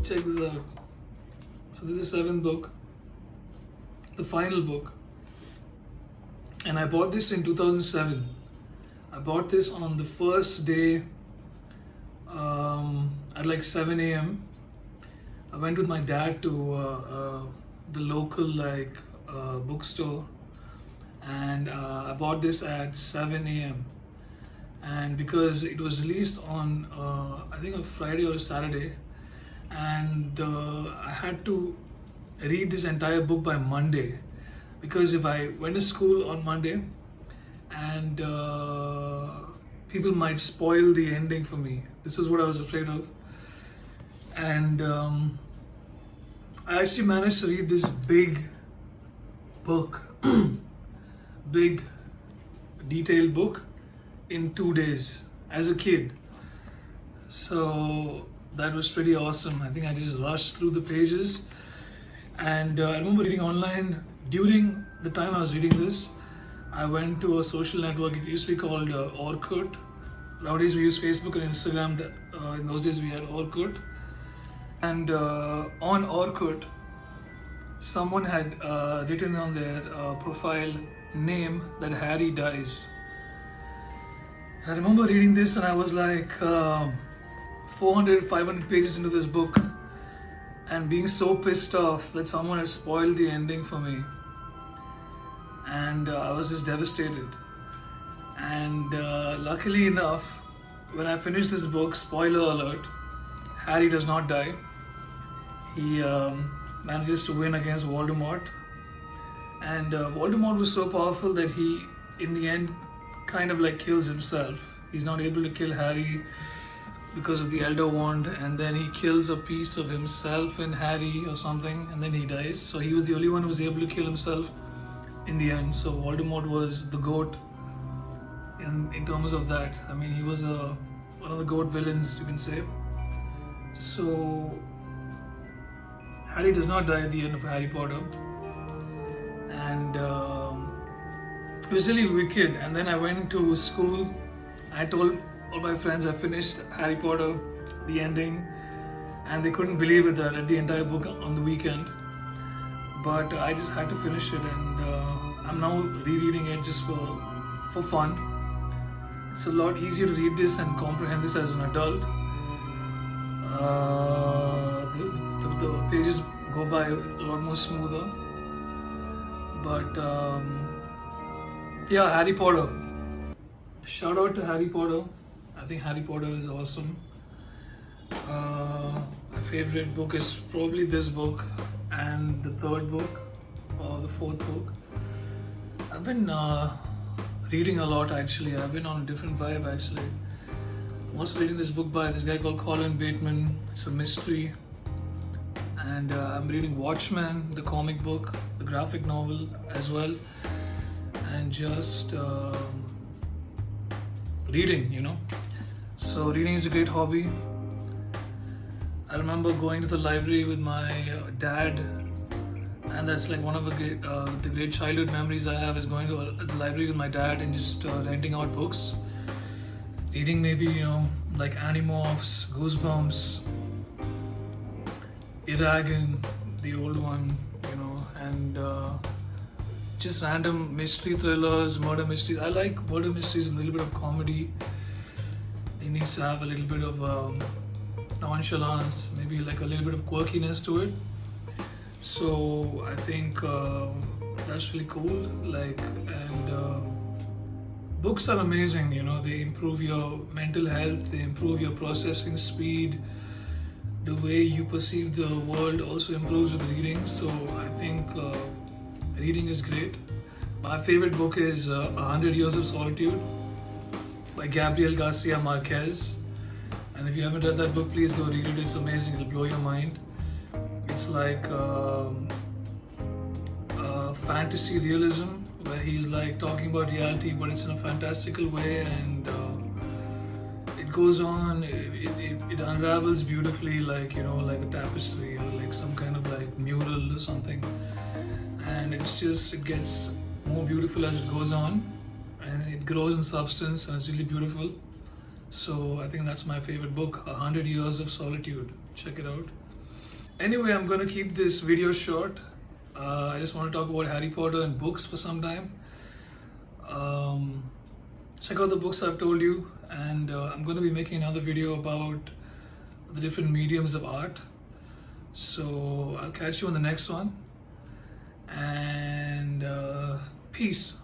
check this out. So this is the seventh book, the final book. And I bought this in 2007. I bought this on the first day at like 7 a.m. I went with my dad to the local bookstore, and I bought this at 7 a.m. And because it was released on I think a Friday or a Saturday, and I had to read this entire book by Monday, because if I went to school on Monday and people might spoil the ending for me. This is what I was afraid of. And I actually managed to read this big book, big detailed book in 2 days as a kid. So that was pretty awesome. I think I just rushed through the pages. And I remember reading online during the time I was reading this. I went to a social network. It used to be called Orkut. Nowadays we use Facebook and Instagram. In those days we had Orkut. And on Orkut, someone had written on their profile name that Harry dies. I remember reading this and I was like 400, 500 pages into this book and being so pissed off that someone had spoiled the ending for me. And I was just devastated. And luckily enough, when I finished this book, spoiler alert, Harry does not die. He manages to win against Voldemort. And Voldemort was so powerful that he, in the end, kind of like kills himself. He's not able to kill Harry because of the Elder Wand, and then he kills a piece of himself in Harry or something, and then he dies. So he was the only one who was able to kill himself in the end. So Voldemort was the GOAT in terms of that. I mean, he was one of the GOAT villains, you can say. So Harry does not die at the end of Harry Potter, and it was really wicked. And then I went to school. I told all my friends I finished Harry Potter, the ending, and they couldn't believe it that I read the entire book on the weekend. But I just had to finish it, and I'm now rereading it just for fun. It's a lot easier to read this and comprehend this as an adult. The pages go by a lot more smoother. But yeah, Harry Potter. Shout out to Harry Potter. I think Harry Potter is awesome. My favorite book is probably this book and the third book or the fourth book. I've been reading a lot actually. I've been on a different vibe actually. I'm also reading this book by this guy called Colin Bateman. It's a mystery. And I'm reading Watchmen, the comic book, the graphic novel as well. And just reading, you know. So reading is a great hobby. I remember going to the library with my dad, and that's like one of the great childhood memories I have, is going to the library with my dad and just renting out books, reading maybe, you know, like Animorphs, Goosebumps, Eragon, the old one, you know, and just random mystery thrillers, murder mysteries. I like murder mysteries with a little bit of comedy. It needs to have a little bit of nonchalance, maybe like a little bit of quirkiness to it. So I think that's really cool. Like, and books are amazing. You know, they improve your mental health. They improve your processing speed. The way you perceive the world also improves with reading. So I think reading is great. My favorite book is 100 Years of Solitude by Gabriel Garcia Marquez. And if you haven't read that book, please go read it. It's amazing. It'll blow your mind. It's like fantasy realism, where he's like talking about reality, but it's in a fantastical way, and it goes on. It unravels beautifully, like, you know, like a tapestry or like some kind of like mural or something. And it gets more beautiful as it goes on, and it grows in substance, and it's really beautiful. So I think that's my favorite book, 100 Years of Solitude. Check it out. Anyway, I'm going to keep this video short. I just want to talk about Harry Potter and books for some time. Check out the books I've told you, and I'm going to be making another video about the different mediums of art. So I'll catch you on the next one, and peace.